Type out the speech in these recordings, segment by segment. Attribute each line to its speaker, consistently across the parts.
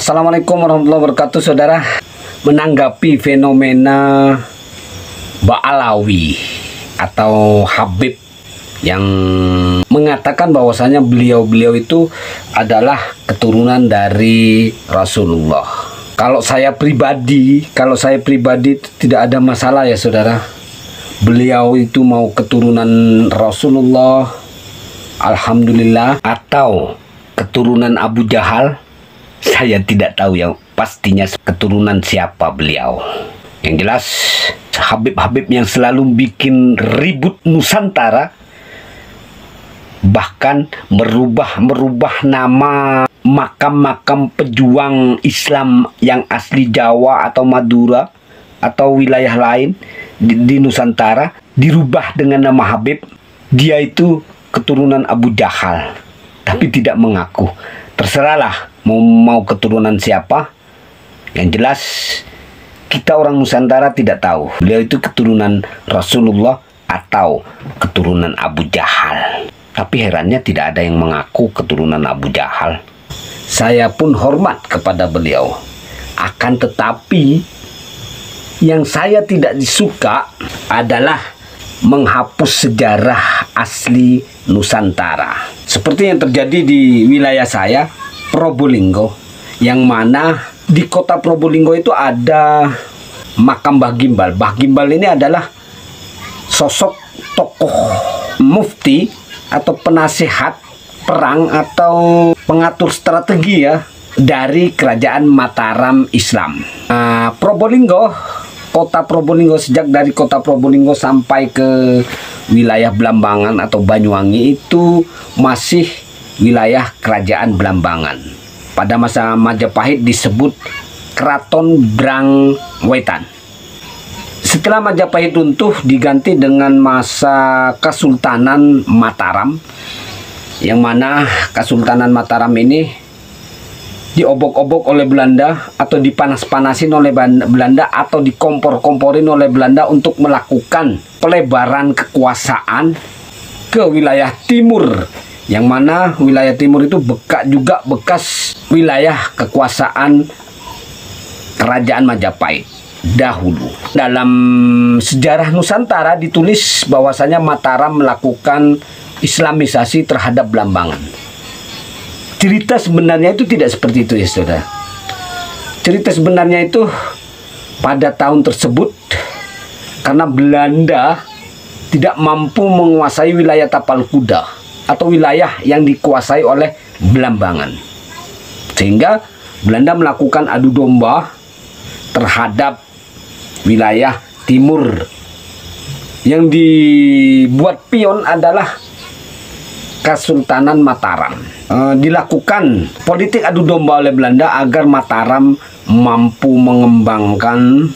Speaker 1: Assalamualaikum warahmatullahi wabarakatuh, saudara. Menanggapi fenomena Ba'alawi atau Habib yang mengatakan bahwasanya beliau itu adalah keturunan dari Rasulullah. Kalau saya pribadi tidak ada masalah ya, saudara. Beliau itu mau keturunan Rasulullah, alhamdulillah, atau keturunan Abu Jahal, saya tidak tahu yang pastinya keturunan siapa beliau. Yang jelas Habib-Habib yang selalu bikin ribut Nusantara, bahkan merubah nama makam-makam pejuang Islam yang asli Jawa atau Madura atau wilayah lain di Nusantara, dirubah dengan nama Habib. Dia itu keturunan Abu Jahal, tapi tidak mengaku. Terserahlah mau keturunan siapa. Yang jelas kita orang Nusantara tidak tahu beliau itu keturunan Rasulullah atau keturunan Abu Jahal. Tapi herannya tidak ada yang mengaku keturunan Abu Jahal. Saya pun hormat kepada beliau. Akan tetapi yang saya tidak disuka adalah menghapus sejarah asli Nusantara. Seperti yang terjadi di wilayah saya, Probolinggo, yang mana di kota Probolinggo itu ada makam Mbah Gimbal. Mbah Gimbal ini adalah sosok tokoh mufti atau penasihat perang atau pengatur strategi ya dari kerajaan Mataram Islam. Probolinggo, kota Probolinggo, sejak dari kota Probolinggo sampai ke wilayah Blambangan atau Banyuwangi itu masih wilayah kerajaan Blambangan. Pada masa Majapahit disebut Keraton Brangwetan. Setelah Majapahit runtuh diganti dengan masa Kesultanan Mataram, yang mana Kesultanan Mataram ini diobok-obok oleh Belanda atau dipanas-panasin oleh Belanda atau dikompor-komporin oleh Belanda untuk melakukan pelebaran kekuasaan ke wilayah timur, yang mana wilayah timur itu juga bekas wilayah kekuasaan kerajaan Majapahit dahulu. Dalam sejarah Nusantara ditulis bahwasanya Mataram melakukan Islamisasi terhadap Blambangan. Cerita sebenarnya itu tidak seperti itu ya, saudara. Cerita sebenarnya itu pada tahun tersebut karena Belanda tidak mampu menguasai wilayah Tapal Kuda atau wilayah yang dikuasai oleh Blambangan, sehingga Belanda melakukan adu domba terhadap wilayah timur. Yang dibuat pion adalah Kesultanan Mataram. Dilakukan politik adu domba oleh Belanda agar Mataram mampu mengembangkan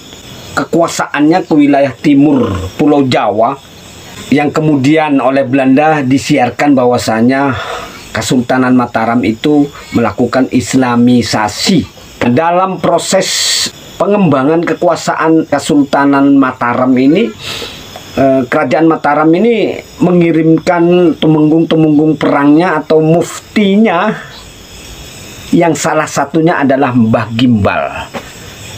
Speaker 1: kekuasaannya ke wilayah timur Pulau Jawa, yang kemudian oleh Belanda disiarkan bahwasanya Kesultanan Mataram itu melakukan Islamisasi. Dalam proses pengembangan kekuasaan Kesultanan Mataram ini, kerajaan Mataram ini mengirimkan tumenggung-tumenggung perangnya atau muftinya, yang salah satunya adalah Mbah Gimbal,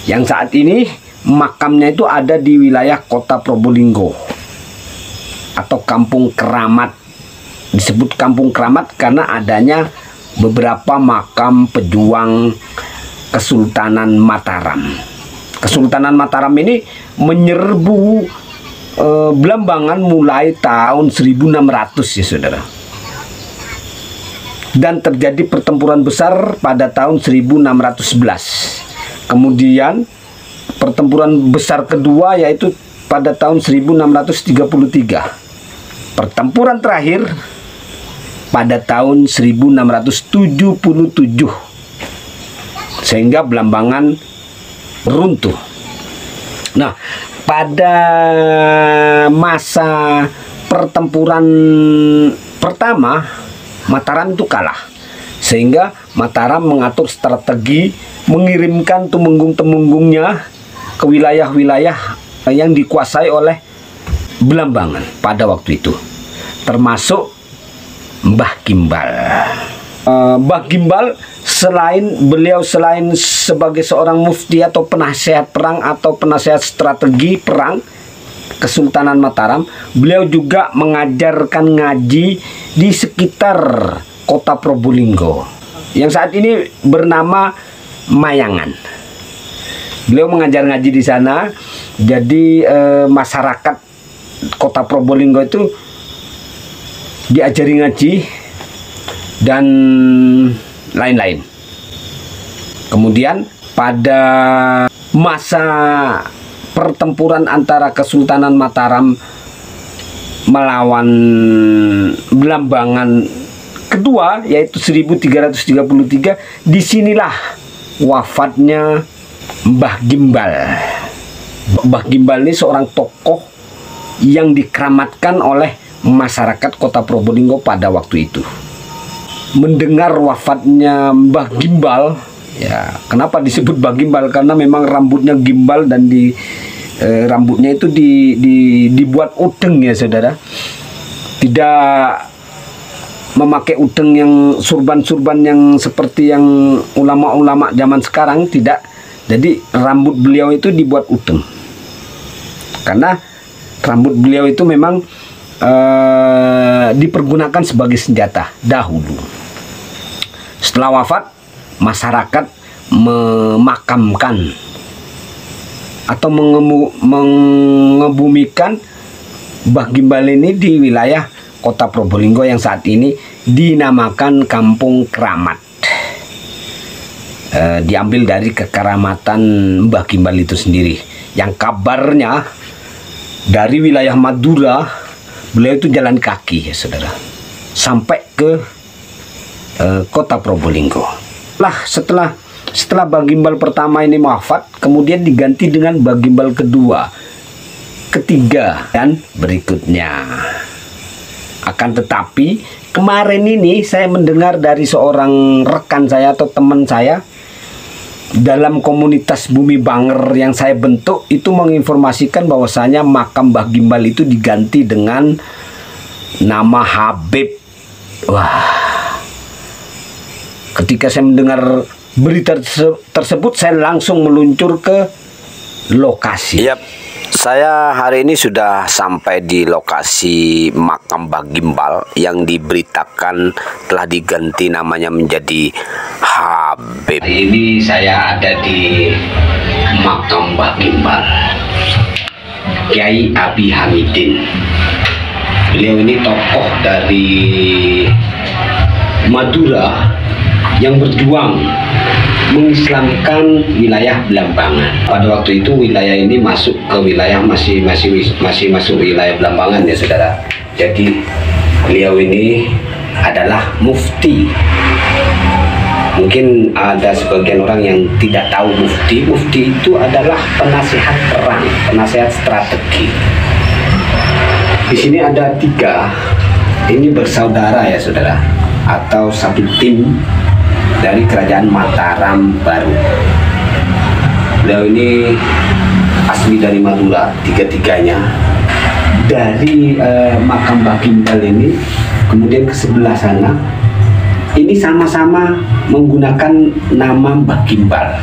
Speaker 1: yang saat ini makamnya itu ada di wilayah kota Probolinggo atau Kampung Keramat. Disebut Kampung Keramat karena adanya beberapa makam pejuang Kesultanan Mataram. Kesultanan Mataram ini menyerbu Blambangan mulai tahun 1600 ya, saudara. Dan terjadi pertempuran besar pada tahun 1611. Kemudian pertempuran besar kedua yaitu pada tahun 1633. Pertempuran terakhir pada tahun 1677, sehingga Blambangan runtuh. Nah, pada masa pertempuran pertama Mataram itu kalah, sehingga Mataram mengatur strategi mengirimkan tumenggung-tumenggungnya ke wilayah-wilayah yang dikuasai oleh Blambangan pada waktu itu, termasuk Mbah Gimbal. Mbah Gimbal beliau selain sebagai seorang mufti atau penasehat perang atau penasehat strategi perang Kesultanan Mataram, beliau juga mengajarkan ngaji di sekitar kota Probolinggo yang saat ini bernama Mayangan. Beliau mengajar ngaji di sana, jadi masyarakat kota Probolinggo itu diajari ngaji dan lain-lain. Kemudian pada masa pertempuran antara Kesultanan Mataram melawan Belambangan kedua, yaitu 1333, disinilah wafatnya Mbah Gimbal. Mbah Gimbal ini seorang tokoh yang dikeramatkan oleh masyarakat kota Probolinggo pada waktu itu. Mendengar wafatnya Mbah Gimbal, ya kenapa disebut Mbah Gimbal? Karena memang rambutnya gimbal dan rambutnya itu dibuat udeng ya saudara. Tidak memakai udeng yang surban-surban yang seperti yang ulama-ulama zaman sekarang, tidak. Jadi rambut beliau itu dibuat udeng. Karena rambut beliau itu memang dipergunakan sebagai senjata dahulu. Setelah wafat, masyarakat memakamkan atau mengebumikan Mbah Gimbal ini di wilayah kota Probolinggo yang saat ini dinamakan Kampung Keramat. Diambil dari kekeramatan Mbah Gimbal itu sendiri, yang kabarnya dari wilayah Madura beliau itu jalan kaki ya saudara, sampai ke kota Probolinggo. Setelah Mbah Gimbal pertama ini wafat, kemudian diganti dengan Mbah Gimbal kedua, ketiga, dan berikutnya. Akan tetapi kemarin ini saya mendengar dari seorang rekan saya atau teman saya dalam komunitas Bumi Banger yang saya bentuk, itu menginformasikan bahwasanya makam Mbah Gimbal itu diganti dengan nama Habib. Wah, ketika saya mendengar berita tersebut, saya langsung meluncur ke lokasi.
Speaker 2: Yap, saya hari ini sudah sampai di lokasi makam Mbah Gimbal yang diberitakan telah diganti namanya menjadi Habib.
Speaker 1: Hari ini saya ada di makam Mbah Gimbal, Kiai Abi Hamidin. Beliau ini tokoh dari Madura yang berjuang mengislamkan wilayah Belambangan. Pada waktu itu wilayah ini masuk ke wilayah masih masuk wilayah Belambangan ya saudara. Jadi beliau ini adalah mufti. Mungkin ada sebagian orang yang tidak tahu mufti. Mufti itu adalah penasehat perang, penasehat strategi. Di sini ada 3. Ini bersaudara ya saudara, atau satu tim dari kerajaan Mataram baru. Beliau ini asli dari Madura, 3-tiganya. Dari makam Mbah Gimbal ini, kemudian ke sebelah sana, ini sama-sama menggunakan nama Mbah Gimbal,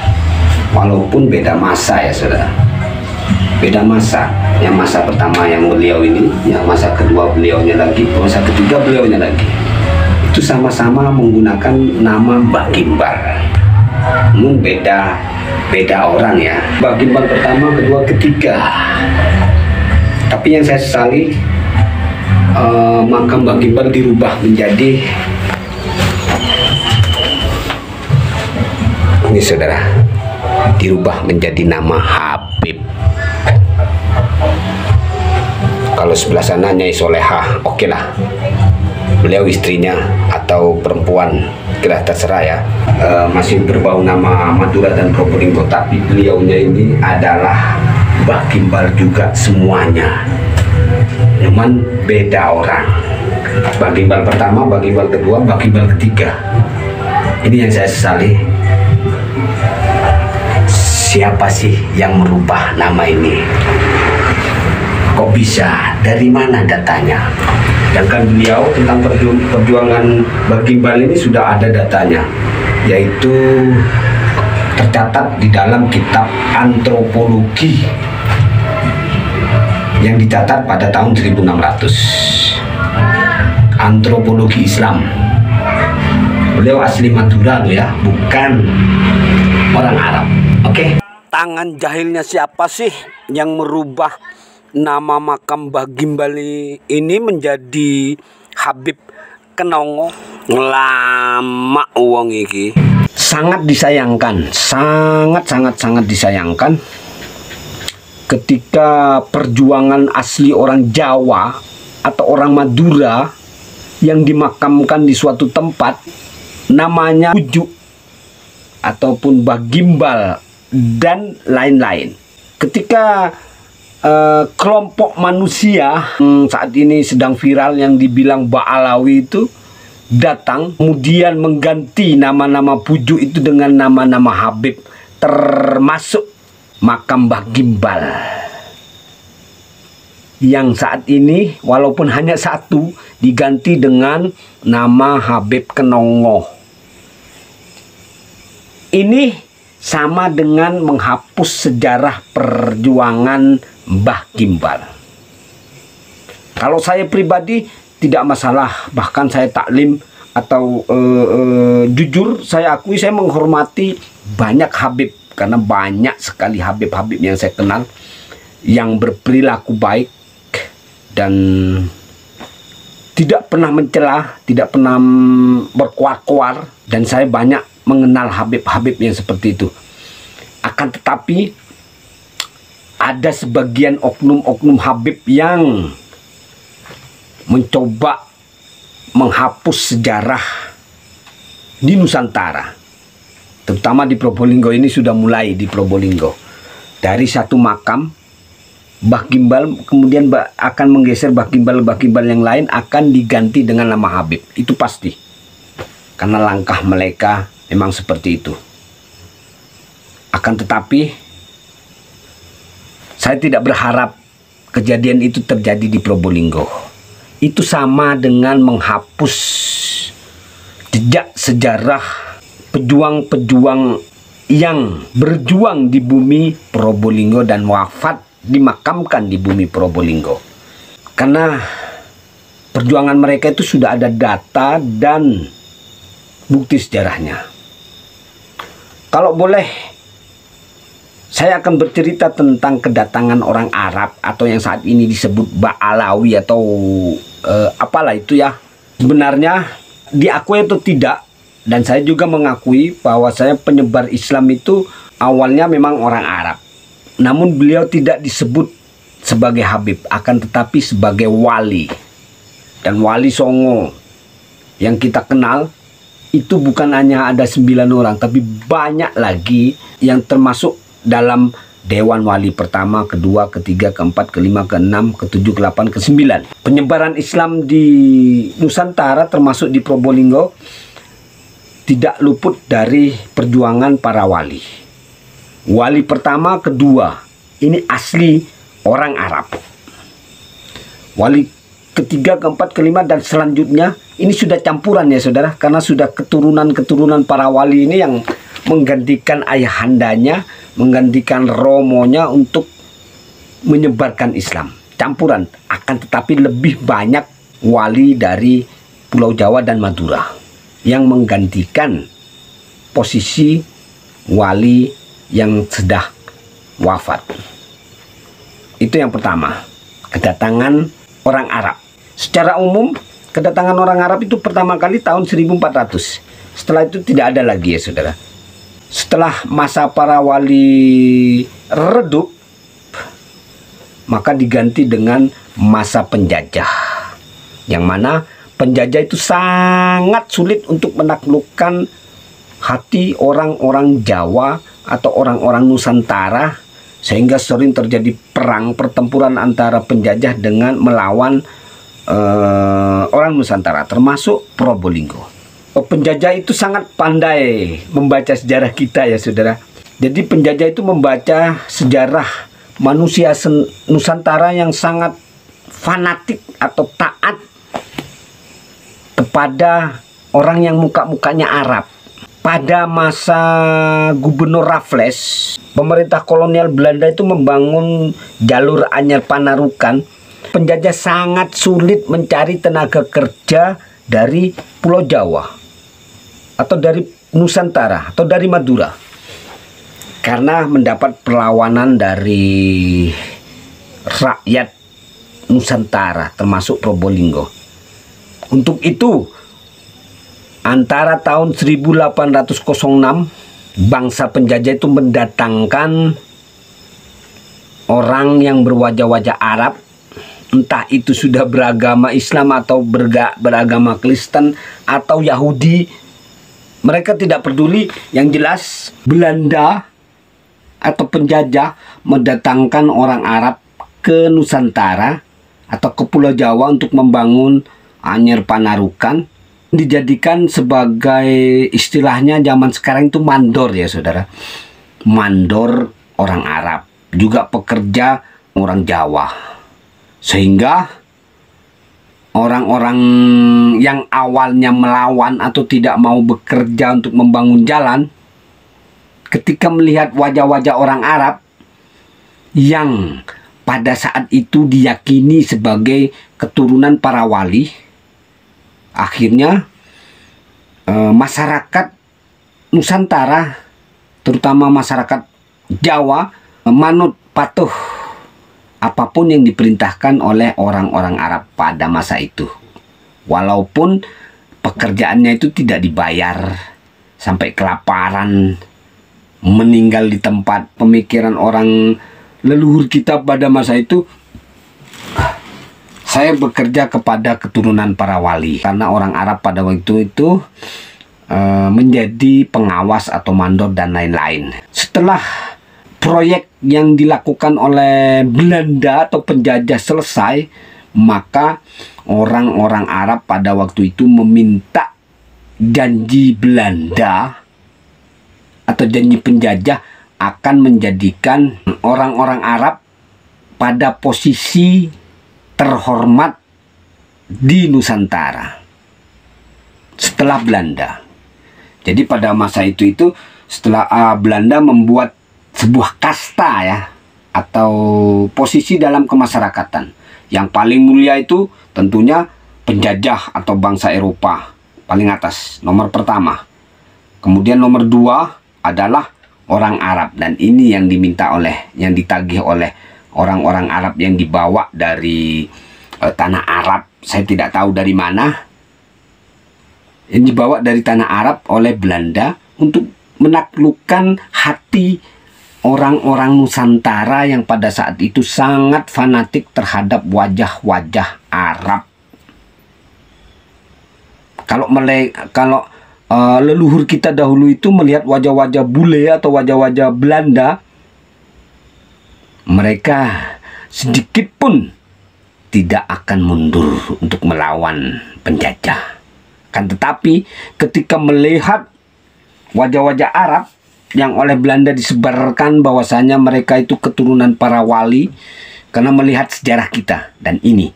Speaker 1: walaupun beda masa ya saudara. Beda masa. Yang masa pertama yang beliau ini, yang masa kedua beliaunya lagi, masa ketiga beliaunya lagi. Itu sama-sama menggunakan nama Mbah Gimbal. Beda orang ya. Mbah Gimbal pertama, kedua, ketiga. Tapi yang saya sesali, makam Mbah Gimbal dirubah menjadi ini saudara, dirubah menjadi nama Habib. Kalau sebelah sana Nyai Solehah, oke lah. Beliau istrinya atau perempuan, kira terserah ya. Masih berbau nama Madura dan Probolinggo, tapi beliaunya ini adalah Mbah Gimbal juga semuanya. Cuman beda orang. Mbah Gimbal pertama, Mbah Gimbal kedua, Mbah Gimbal ketiga. Ini yang saya sesali. Siapa sih yang merubah nama ini? Kok bisa? Dari mana datanya? Sedangkan beliau tentang perjuangan Mbah Gimbal ini sudah ada datanya, yaitu tercatat di dalam kitab antropologi yang dicatat pada tahun 1600. Antropologi Islam. Beliau asli Madura loh ya, bukan orang Arab. Oke.
Speaker 2: Tangan jahilnya siapa sih yang merubah nama makam Mbah Gimbal ini menjadi Habib Kenongo? Lama uang iki.
Speaker 1: Sangat disayangkan, sangat disayangkan ketika perjuangan asli orang Jawa atau orang Madura yang dimakamkan di suatu tempat namanya Pujuk ataupun Mbah Gimbal dan lain-lain. Ketika kelompok manusia saat ini sedang viral yang dibilang Ba'alawi itu datang kemudian mengganti nama-nama Pujuk itu dengan nama-nama Habib, termasuk makam Mbah Gimbal yang saat ini walaupun hanya satu diganti dengan nama Habib Kenongo. Ini sama dengan menghapus sejarah perjuangan Mbah Gimbal. Kalau saya pribadi tidak masalah, bahkan saya taklim atau jujur saya akui saya menghormati banyak Habib, karena banyak sekali Habib-Habib yang saya kenal yang berperilaku baik dan tidak pernah mencela, tidak pernah berkuar-kuar, dan saya banyak mengenal Habib-Habib yang seperti itu. Akan tetapi ada sebagian oknum-oknum Habib yang mencoba menghapus sejarah di Nusantara, terutama di Probolinggo. Ini sudah mulai di Probolinggo. Dari satu makam Mbah Gimbal kemudian akan menggeser Mbah Gimbal yang lain akan diganti dengan nama Habib. Itu pasti, karena langkah mereka memang seperti itu. Akan tetapi saya tidak berharap kejadian itu terjadi di Probolinggo. Itu sama dengan menghapus jejak sejarah pejuang-pejuang yang berjuang di bumi Probolinggo dan wafat dimakamkan di bumi Probolinggo. Karena perjuangan mereka itu sudah ada data dan bukti sejarahnya. Kalau boleh, saya akan bercerita tentang kedatangan orang Arab atau yang saat ini disebut Ba'alawi atau apalah itu ya. Sebenarnya diakui atau tidak, dan saya juga mengakui bahwa saya penyebar Islam itu awalnya memang orang Arab. Namun beliau tidak disebut sebagai Habib, akan tetapi sebagai wali. Dan wali Songo yang kita kenal itu bukan hanya ada 9 orang, tapi banyak lagi yang termasuk dalam Dewan Wali pertama, kedua, ketiga, keempat, kelima, keenam, ketujuh, ke-8, ke-9. Penyebaran Islam di Nusantara termasuk di Probolinggo tidak luput dari perjuangan para wali. Wali pertama, kedua, ini asli orang Arab. Wali ketiga, keempat, kelima, dan selanjutnya ini sudah campuran ya saudara, karena sudah keturunan-keturunan para wali ini yang menggantikan ayahandanya, menggantikan romonya untuk menyebarkan Islam. Campuran, akan tetapi lebih banyak wali dari Pulau Jawa dan Madura yang menggantikan posisi wali yang sudah wafat. Itu yang pertama, kedatangan orang Arab. Secara umum, kedatangan orang Arab itu pertama kali tahun 1400. Setelah itu tidak ada lagi ya saudara. Setelah masa para wali redup, maka diganti dengan masa penjajah, yang mana penjajah itu sangat sulit untuk menaklukkan hati orang-orang Jawa atau orang-orang Nusantara, sehingga sering terjadi perang pertempuran antara penjajah dengan melawan orang Nusantara, termasuk Probolinggo. Penjajah itu sangat pandai membaca sejarah kita ya saudara. Jadi penjajah itu membaca sejarah manusia Nusantara yang sangat fanatik atau taat kepada orang yang muka-mukanya Arab. Pada masa Gubernur Raffles, pemerintah kolonial Belanda itu membangun jalur Anyar Panarukan. Penjajah sangat sulit mencari tenaga kerja dari Pulau Jawa atau dari Nusantara atau dari Madura, karena mendapat perlawanan dari rakyat Nusantara termasuk Probolinggo. Untuk itu, antara tahun 1806 bangsa penjajah itu mendatangkan orang yang berwajah-wajah Arab, entah itu sudah beragama Islam atau beragama Kristen atau Yahudi. Mereka tidak peduli, yang jelas Belanda atau penjajah mendatangkan orang Arab ke Nusantara atau ke Pulau Jawa untuk membangun Anyar Panarukan. Dijadikan sebagai istilahnya zaman sekarang itu mandor ya saudara. Mandor orang Arab, juga pekerja orang Jawa. Sehingga orang-orang yang awalnya melawan atau tidak mau bekerja untuk membangun jalan, ketika melihat wajah-wajah orang Arab yang pada saat itu diyakini sebagai keturunan para wali, akhirnya masyarakat Nusantara, terutama masyarakat Jawa, manut patuh apapun yang diperintahkan oleh orang-orang Arab pada masa itu. Walaupun pekerjaannya itu tidak dibayar, sampai kelaparan, meninggal di tempat. Pemikiran orang leluhur kita pada masa itu, saya bekerja kepada keturunan para wali, karena orang Arab pada waktu itu menjadi pengawas atau mandor dan lain-lain. Setelah proyek yang dilakukan oleh Belanda atau penjajah selesai, maka orang-orang Arab pada waktu itu meminta janji Belanda atau janji penjajah akan menjadikan orang-orang Arab pada posisi terhormat di Nusantara setelah Belanda. Jadi pada masa itu setelah Belanda membuat sebuah kasta ya, atau posisi dalam kemasyarakatan. Yang paling mulia itu tentunya penjajah atau bangsa Eropa, paling atas, nomor pertama. Kemudian nomor dua adalah orang Arab, dan ini yang yang ditagih oleh orang-orang Arab yang dibawa dari tanah Arab. Saya tidak tahu dari mana. Yang dibawa dari tanah Arab oleh Belanda untuk menaklukkan hati orang-orang Nusantara yang pada saat itu sangat fanatik terhadap wajah-wajah Arab. Kalau leluhur kita dahulu itu melihat wajah-wajah bule atau wajah-wajah Belanda, mereka sedikit pun tidak akan mundur untuk melawan penjajah. Kan tetapi ketika melihat wajah-wajah Arab yang oleh Belanda disebarkan bahwasanya mereka itu keturunan para wali, karena melihat sejarah kita, dan ini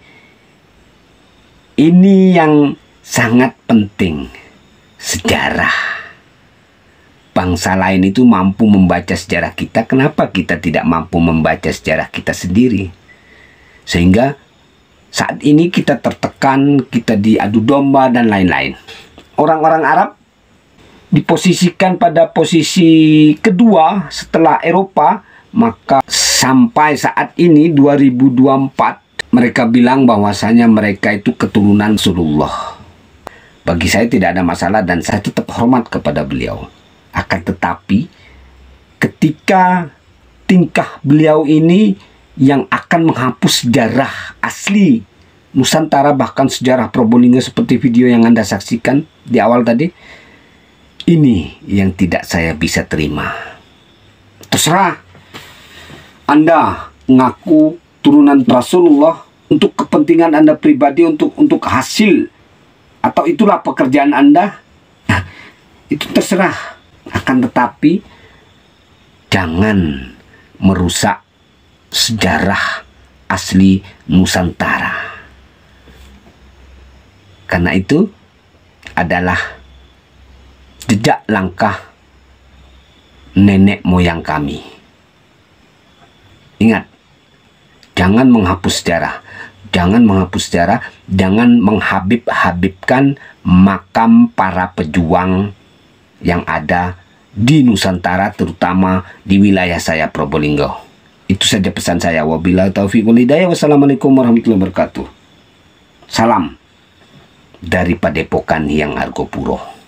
Speaker 1: yang sangat penting. Sejarah bangsa lain itu mampu membaca sejarah kita, kenapa kita tidak mampu membaca sejarah kita sendiri? Sehingga saat ini kita tertekan, kita diadu domba dan lain-lain. Orang-orang Arab diposisikan pada posisi kedua setelah Eropa, maka sampai saat ini 2024 mereka bilang bahwasanya mereka itu keturunan Rasulullah. Bagi saya tidak ada masalah dan saya tetap hormat kepada beliau. Akan tetapi ketika tingkah beliau ini yang akan menghapus sejarah asli Nusantara, bahkan sejarah Probolinggo seperti video yang Anda saksikan di awal tadi, ini yang tidak saya bisa terima. Terserah Anda ngaku turunan Rasulullah untuk kepentingan Anda pribadi, untuk hasil, atau itulah pekerjaan Anda, itu terserah. Akan tetapi jangan merusak sejarah asli Nusantara. Karena itu adalah jejak langkah nenek moyang kami. Ingat, jangan menghapus sejarah. Jangan menghapus sejarah, jangan menghabib-habibkan makam para pejuang yang ada di Nusantara, terutama di wilayah saya, Probolinggo. Itu saja pesan saya. Wabillahi taufiq wal hidayah. Wassalamualaikum warahmatullahi wabarakatuh. Salam dari Padepokan Hyang Argopuro.